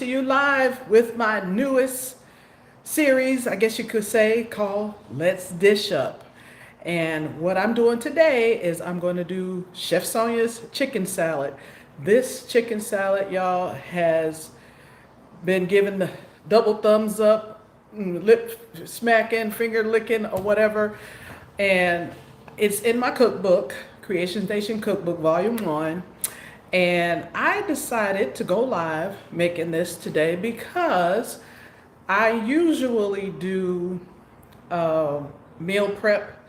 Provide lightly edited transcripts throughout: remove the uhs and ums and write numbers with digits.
To you live with my newest series, I guess you could say, called Let's Dish Up. And what I'm doing today is I'm going to do Chef Sonya's chicken salad. This chicken salad, y'all, has been given the double thumbs up, lip smacking, finger licking, or whatever. And it's in my cookbook, Creations Nation Cookbook Volume 1. And I decided to go live making this today because I usually do meal prep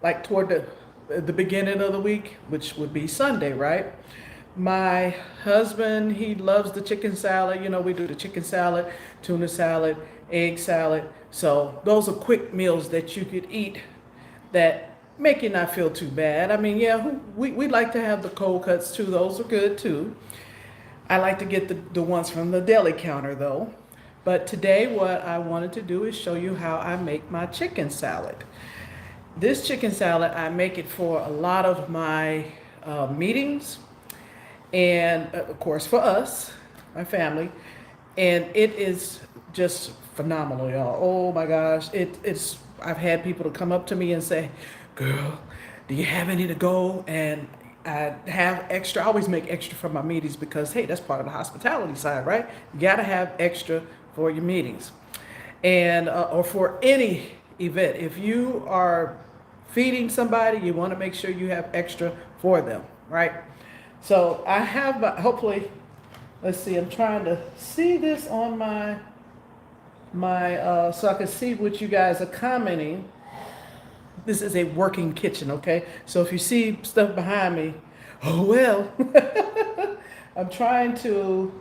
like toward the beginning of the week, which would be Sunday, right? My husband, he loves the chicken salad. You know, we do the chicken salad, tuna salad, egg salad. So those are quick meals that you could eat that make you not feel too bad. I mean, yeah, we like to have the cold cuts too. Those are good too. I like to get the ones from the deli counter though. But today what I wanted to do is show you how I make my chicken salad. This chicken salad, I make it for a lot of my meetings and of course for us, my family. And it is just phenomenal, y'all. Oh my gosh. I've had people to come up to me and say, girl, do you have any to go? And I have extra. I always make extra for my meetings because, hey, that's part of the hospitality side, right? You got to have extra for your meetings and or for any event. If you are feeding somebody, you want to make sure you have extra for them, right? So I have, hopefully, let's see, I'm trying to see this on my so I can see what you guys are commenting. This is a working kitchen, okay? So if you see stuff behind me, oh well. I'm trying to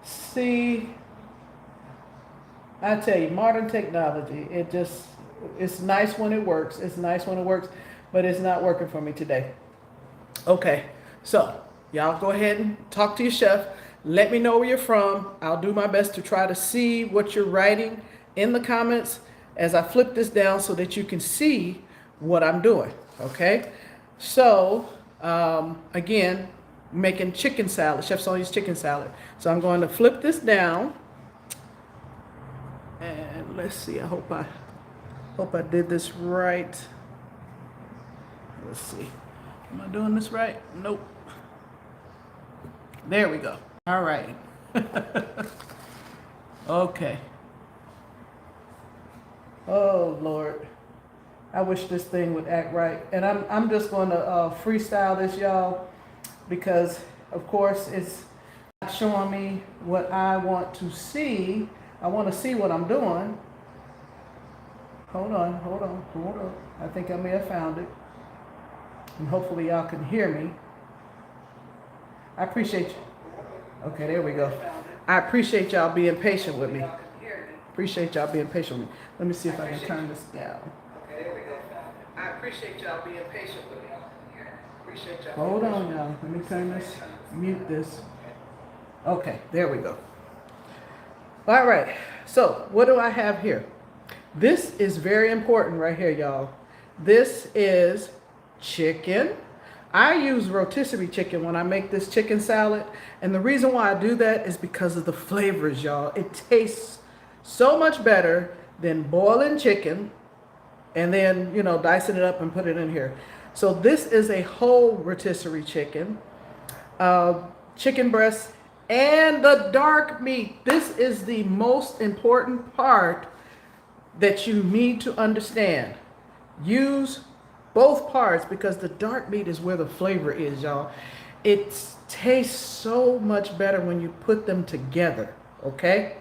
see. I tell you, modern technology, it's nice when it works. It's nice when it works, but it's not working for me today. Okay, so y'all go ahead and talk to your chef. Let me know where you're from. I'll do my best to try to see what you're writing in the comments as I flip this down so that you can see what I'm doing, okay? So, again, making chicken salad, Chef Sonya's chicken salad. So I'm going to flip this down. And let's see, I hope I did this right. Let's see. Am I doing this right? Nope. There we go. All right. Okay. Oh Lord, I wish this thing would act right. And I'm just going to freestyle this, y'all, because of course it's not showing me what I want to see. I want to see what I'm doing. Hold on. I think I may have found it, and hopefully y'all can hear me. I appreciate you. Okay, there we go. I appreciate y'all being patient with me. Appreciate y'all being patient with me. Let me see if I can turn this down. Okay, there we go. I appreciate y'all being patient with me. Appreciate y'all. Hold on, y'all. Let me turn this, mute this. Okay, there we go. All right. So, what do I have here? This is very important right here, y'all. This is chicken. I use rotisserie chicken when I make this chicken salad. And the reason why I do that is because of the flavors, y'all. It tastes so much better than boiling chicken and then, you know, dicing it up and put it in here. So this is a whole rotisserie chicken, chicken breast, and the dark meat. This is the most important part that you need to understand. Use both parts because the dark meat is where the flavor is, y'all. It tastes so much better when you put them together, okay?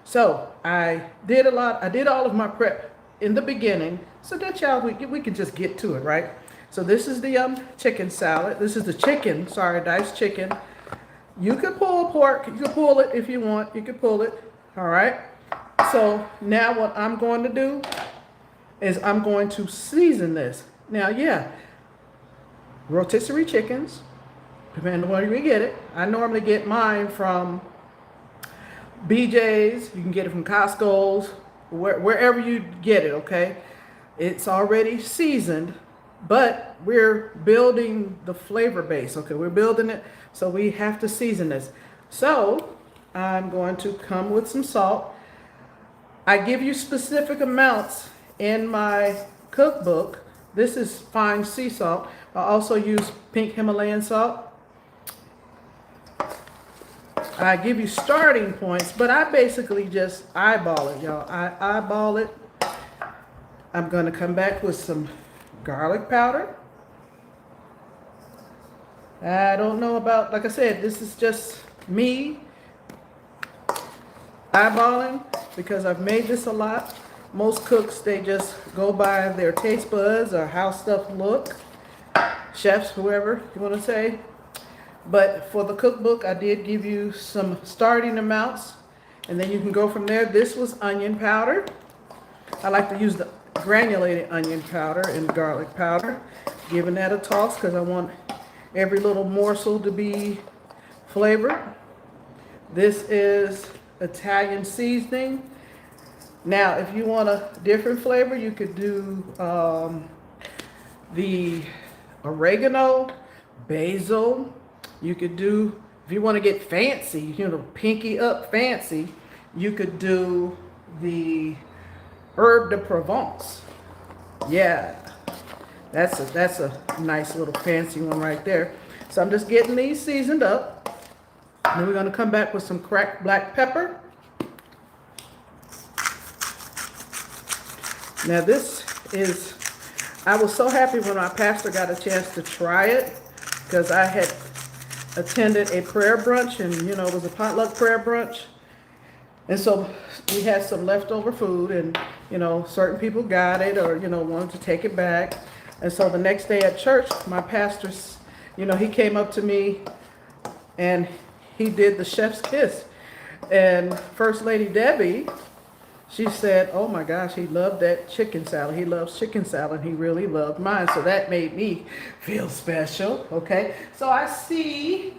So I did all of my prep in the beginning so that y'all, we can just get to it, right? So this is the chicken salad. This is the chicken, sorry, diced chicken. You could pull pork, you could pull it if you want, you could pull it, all right? So now what I'm going to do is I'm going to season this. Now, yeah, rotisserie chickens, depending on where you get it. I normally get mine from BJ's. You can get it from Costco's, wherever you get it, okay? It's already seasoned, but we're building the flavor base, okay? We're building it, so we have to season this. So I'm going to come with some salt. I give you specific amounts in my cookbook. This is fine sea salt. I also use pink Himalayan salt. I give you starting points, but I basically just eyeball it, y'all. I eyeball it. I'm going to come back with some garlic powder. I don't know about, like I said, this is just me eyeballing because I've made this a lot. Most cooks, they just go by their taste buds or how stuff look. Chefs, whoever you want to say. But for the cookbook, I did give you some starting amounts, and then you can go from there. This was onion powder. I like to use the granulated onion powder and garlic powder, giving that a toss because I want every little morsel to be flavored. This is Italian seasoning. Now, if you want a different flavor, you could do the oregano, basil. You could do, if you want to get fancy, you know, pinky up fancy, you could do the herb de Provence. Yeah, that's a nice little fancy one right there. So I'm just getting these seasoned up. And then we're going to come back with some cracked black pepper. Now this is, I was so happy when my pastor got a chance to try it because I had attended a prayer brunch, and you know, it was a potluck prayer brunch, and so we had some leftover food, and you know, certain people got it or you know, wanted to take it back. And so the next day at church, my pastor, you know, he came up to me and he did the chef's kiss. And First Lady Debbie, she said, oh my gosh, he loved that chicken salad. He loves chicken salad. He really loved mine. So that made me feel special. Okay. So I see,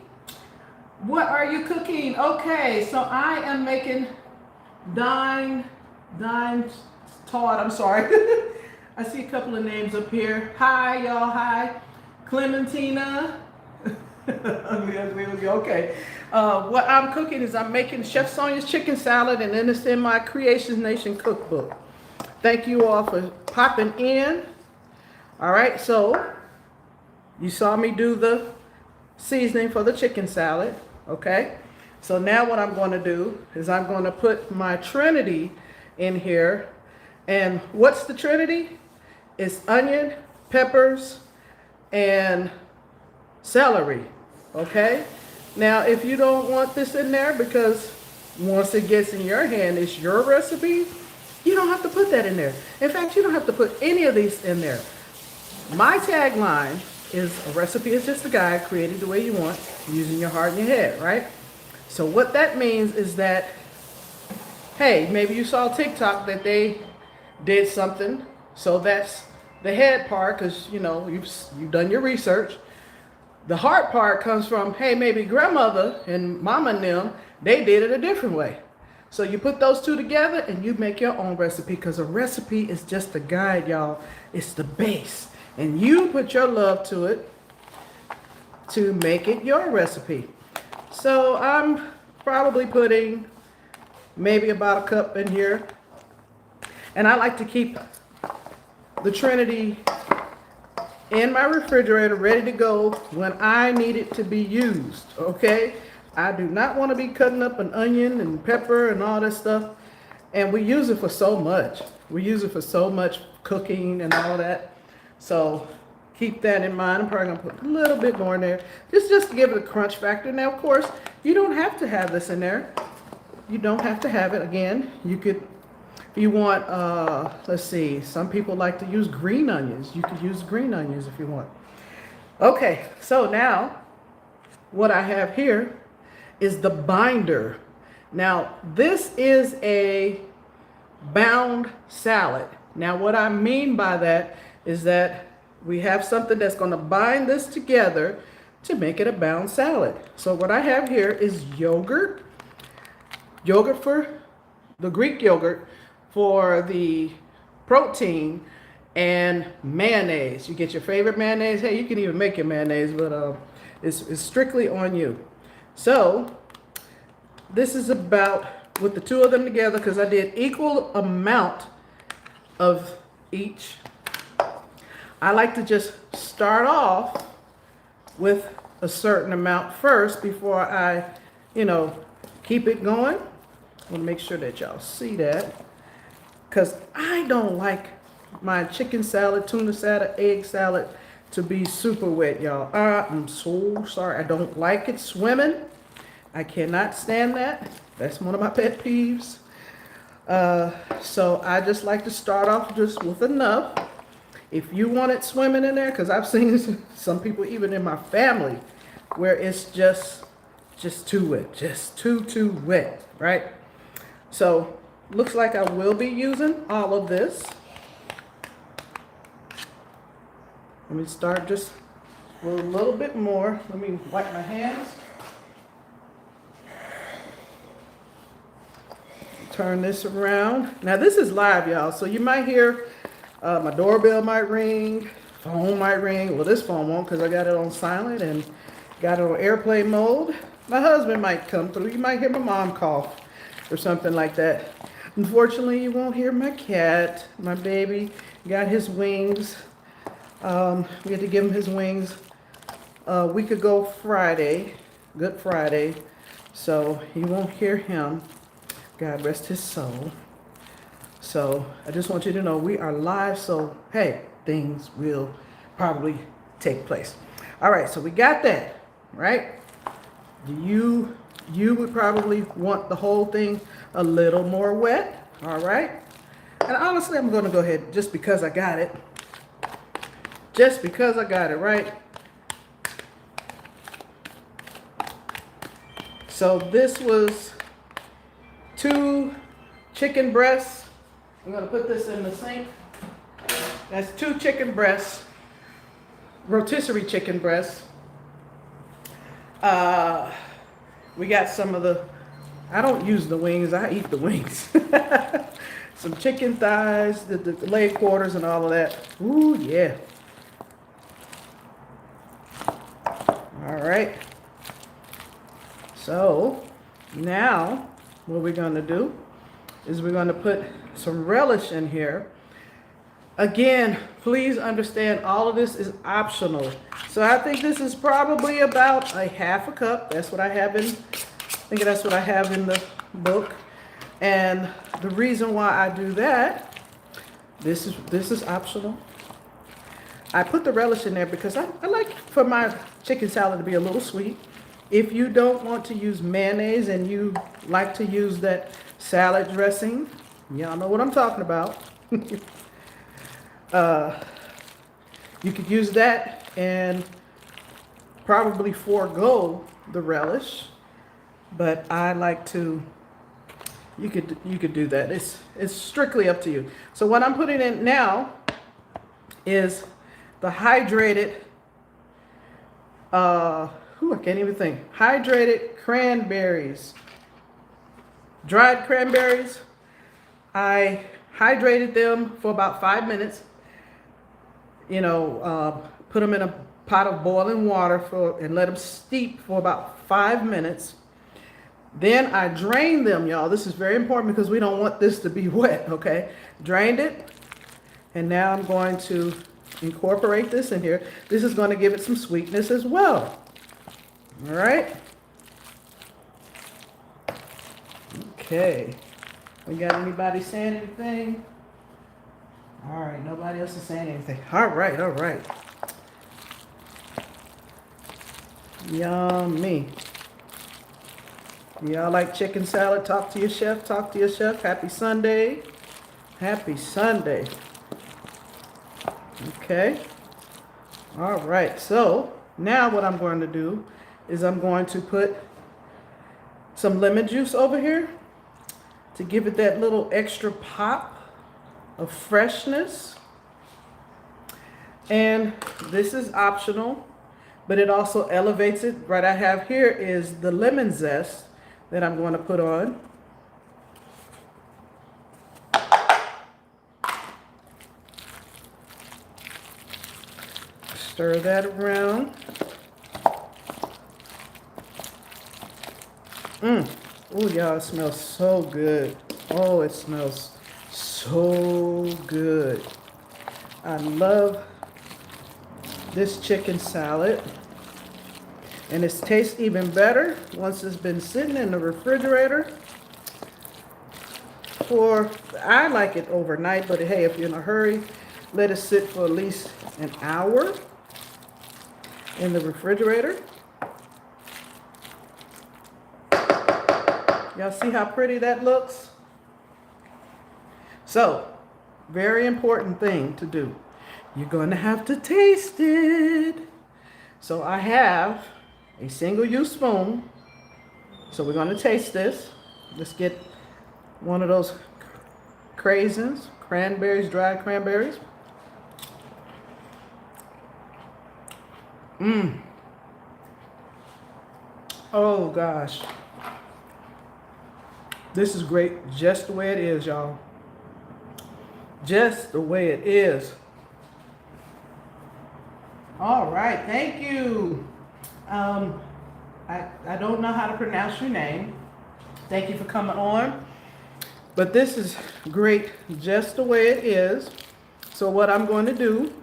what are you cooking? Okay. So I am making Dine Todd. I'm sorry. I see a couple of names up here. Hi, y'all. Hi. Clementina. Okay. What I'm cooking is I'm making Chef Sonya's chicken salad, and then it's in my Kreations Nation cookbook. Thank you all for popping in. All right, so you saw me do the seasoning for the chicken salad. Okay, so now what I'm going to do is I'm going to put my Trinity in here. And what's the Trinity? It's onion, peppers, and celery. Okay, now if you don't want this in there, because once it gets in your hand, it's your recipe, you don't have to put that in there. In fact, you don't have to put any of these in there. My tagline is, a recipe is just a guide, create it the way you want, using your heart and your head, right? So what that means is that, hey, maybe you saw TikTok that they did something, so that's the head part, because you know, you've done your research. The heart part comes from, hey, maybe grandmother and mama and them, they did it a different way. So you put those two together and you make your own recipe, because a recipe is just a guide, y'all. It's the base. And you put your love to it to make it your recipe. So I'm probably putting maybe about a cup in here. And I like to keep the Trinity in my refrigerator ready to go when I need it to be used. Okay, I do not want to be cutting up an onion and pepper and all this stuff, and we use it for so much. We use it for so much cooking and all that, so keep that in mind. I'm probably gonna put a little bit more in there just to give it a crunch factor. Now of course you don't have to have this in there. You don't have to have it. Again, you could, if you want, let's see, some people like to use green onions. You could use green onions if you want. Okay, so now what I have here is the binder. Now this is a bound salad. Now what I mean by that is that we have something that's going to bind this together to make it a bound salad. So what I have here is yogurt for the Greek yogurt for the protein, and mayonnaise. You get your favorite mayonnaise. Hey, you can even make your mayonnaise, but it's strictly on you. So this is about, with the two of them together, because I did equal amount of each. I like to just start off with a certain amount first before I, keep it going. I want to make sure that y'all see that, because I don't like my chicken salad, tuna salad, egg salad to be super wet, y'all. I'm so sorry. I don't like it swimming. I cannot stand that. That's one of my pet peeves. So I just like to start off just with enough. If you want it swimming in there, because I've seen some people even in my family where it's just too wet, just too wet, right? So looks like I will be using all of this. Let me start just with a little bit more. Let me wipe my hands. Turn this around. Now this is live, y'all, so you might hear my doorbell might ring, phone might ring. Well, this phone won't because I got it on silent and got it on airplane mode. My husband might come through. You might hear my mom cough or something like that. Unfortunately, you won't hear my cat. My baby got his wings. We had to give him his wings a week ago Friday, Good Friday. So you won't hear him. God rest his soul. So I just want you to know we are live, so hey, things will probably take place. All right, so we got that, right? You would probably want the whole thing a little more wet, all right? And honestly, I'm gonna go ahead just because I got it. Just because I got it, right? So this was 2 chicken breasts. I'm gonna put this in the sink. That's 2 chicken breasts, rotisserie chicken breasts. We got some of the, I don't use the wings, I eat the wings. Some chicken thighs, the leg quarters and all of that. Ooh, yeah. All right. So now what we're gonna do is we're gonna put some relish in here. Again, please understand all of this is optional. So I think this is probably about a half a cup. That's what I have in, I think that's what I have in the book. And the reason why I do that, this is optional. I put the relish in there because I like for my chicken salad to be a little sweet. If you don't want to use mayonnaise and you like to use that salad dressing, y'all know what I'm talking about. You could use that and probably forego the relish, but I like to, you could do that. It's strictly up to you. So what I'm putting in now is the hydrated, I can't even think. Hydrated cranberries, dried cranberries. I hydrated them for about 5 minutes. Put them in a pot of boiling water and let them steep for about 5 minutes. Then I drained them, y'all. This is very important because we don't want this to be wet, okay? Drained it. And now I'm going to incorporate this in here. This is going to give it some sweetness as well. All right. Okay. We got anybody saying anything? All right. Nobody else is saying anything. All right. All right. Yummy. Y'all like chicken salad? Talk to your chef. Talk to your chef. Happy Sunday. Happy Sunday. Okay. All right. So now what I'm going to do is I'm going to put some lemon juice over here to give it that little extra pop of freshness. And this is optional, but it also elevates it. What I have here is the lemon zest that I'm going to put on. Stir that around. Oh, y'all, it smells so good. Oh, it smells so good. I love this chicken salad. And it tastes even better once it's been sitting in the refrigerator for, I like it overnight, but hey, if you're in a hurry, let it sit for at least an hour in the refrigerator. Y'all see how pretty that looks? So, very important thing to do. You're going to have to taste it. So I have a single-use spoon. So we're going to taste this. Let's get one of those Kreations, cranberries, dried cranberries. Oh gosh. This is great just the way it is, y'all. Just the way it is. All right, thank you. I don't know how to pronounce your name. Thank you for coming on. But this is great just the way it is. So what I'm going to do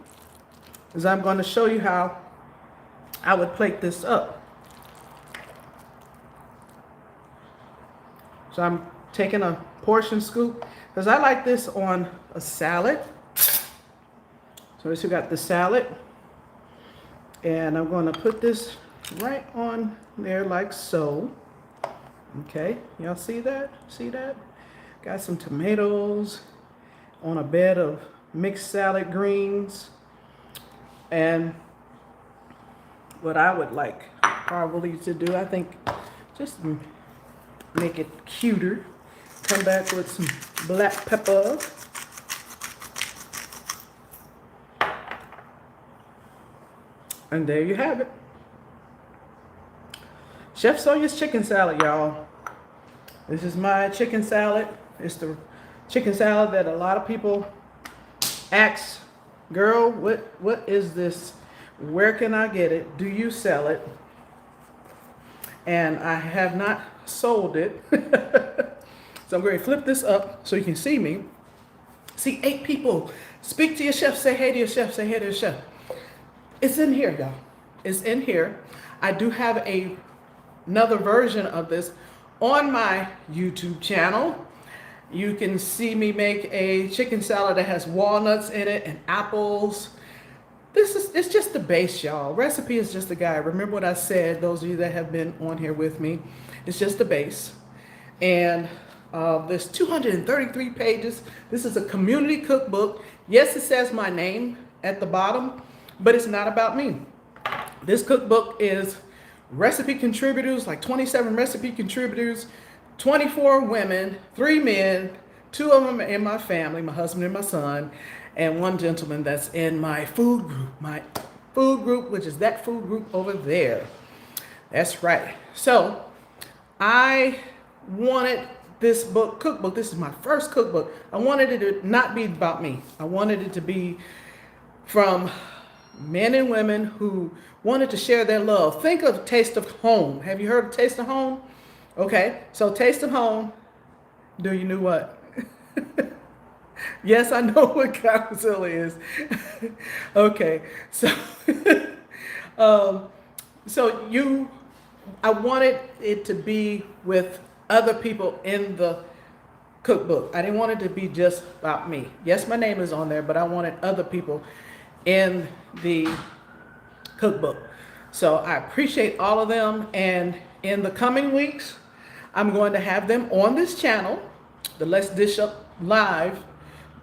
is I'm going to show you how I would plate this up. So I'm taking a portion scoop because I like this on a salad. So we got the salad. And I'm going to put this right on there like so. Okay, y'all see that? See that? Got some tomatoes on a bed of mixed salad greens. And what I would like probably to do, I think, just make it cuter. Come back with some black pepper. And there you have it. Chef Sonya's chicken salad, y'all. This is my chicken salad. It's the chicken salad that a lot of people ask, girl, what is this? Where can I get it? Do you sell it? And I have not sold it. So I'm going to flip this up so you can see me. See 8 people. Speak to your chef. Say hey to your chef. Say hey to your chef. It's in here, y'all. It's in here. I do have another version of this on my YouTube channel. You can see me make a chicken salad that has walnuts in it and apples. It's just the base, y'all. Recipe is just the guide. Remember what I said, those of you that have been on here with me. It's just the base. And there's 233 pages. This is a community cookbook. Yes, it says my name at the bottom, but it's not about me. This cookbook is recipe contributors, like 27 recipe contributors, 24 women, 3 men, 2 of them in my family, my husband and my son, and 1 gentleman that's in my food group, which is that food group over there. That's right. So I wanted this cookbook, this is my first cookbook. I wanted it to not be about me. I wanted it to be from men and women who wanted to share their love. Think of Taste of Home. Have you heard of Taste of Home? Okay, so Taste of Home, do you know what? Yes, I know what Godzilla is. Okay, so I wanted it to be with other people in the cookbook. I didn't want it to be just about me. Yes, my name is on there, but I wanted other people in the cookbook. So I appreciate all of them, and in the coming weeks, I'm going to have them on this channel, the Let's Dish Up Live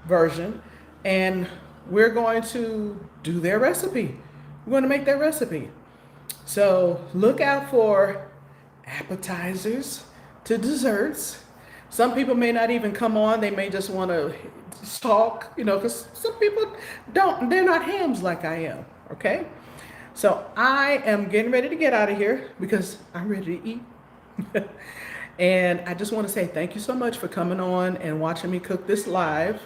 version, and we're going to do their recipe. We're going to make their recipe. So look out for appetizers to desserts. Some people may not even come on. They may just want to talk, because some people they're not hams like I am, okay? So I am getting ready to get out of here because I'm ready to eat. And I just want to say thank you so much for coming on and watching me cook this live.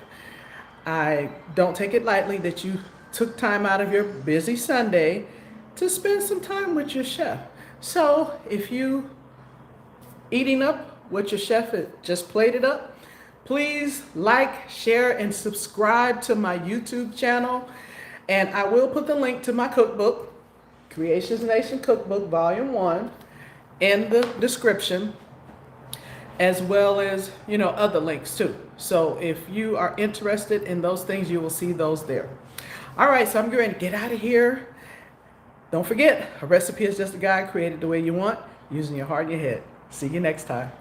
I don't take it lightly that you took time out of your busy Sunday to spend some time with your chef. So if you eating up what your chef had just plated up, please like, share, and subscribe to my YouTube channel. And I will put the link to my cookbook, Kreations Nation Cookbook Volume 1, in the description, as well as, other links too. So if you are interested in those things, you will see those there. All right, so I'm going to get out of here. Don't forget, a recipe is just a guide created the way you want, using your heart and your head. See you next time.